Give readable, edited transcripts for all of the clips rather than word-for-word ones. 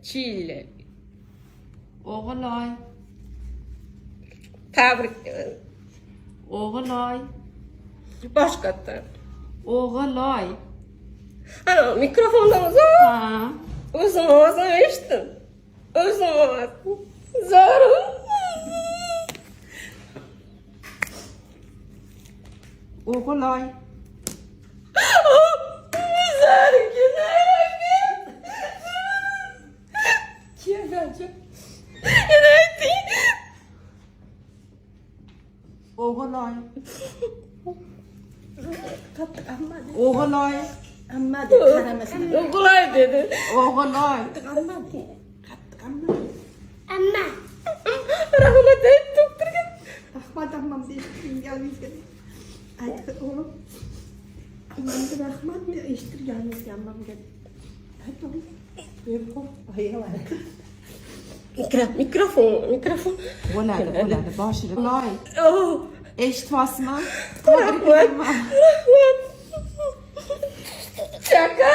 Chile. O'g'illoy. Tabrik. O'g'illoy. Boshqatdan. O'g'illoy. Ana mikrofondan uzun. Ha. O'zim ovozim eshitdim. O'zim ovozim. Zoru. O'g'illoy. Zoru keladi. O'g'illoy. Qattiq amma dedi. O'g'illoy. Amma deb qaramasdan. O'g'illoy dedi. O'g'illoy. Amma dedi. Qattiq amma. Amma. Rahmat ayt doktorga. Rahmat ammam deb kelganingizga. Aytdi o'g'lim. Ammamga rahmat eshittirganingizga ammamga. Ayt o'g'lim. Buyurib ayollar. Mikrofon. Bo'ladi. Boshida. O'g'illoy. Oh. Eshitmasmi? Rahmat. Aka.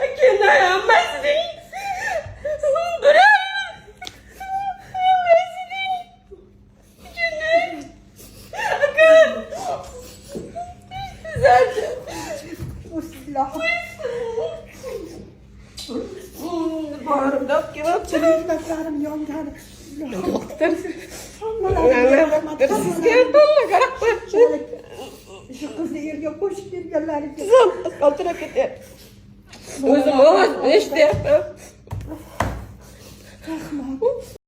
Aka dayanmasding. Bağrımda kebap Çeliklerim yongani. doktor. Rahmat. Sizga to'la qarab qo'yibdi. Shu qizni yerga qo'shib berganlariga. Qaltirak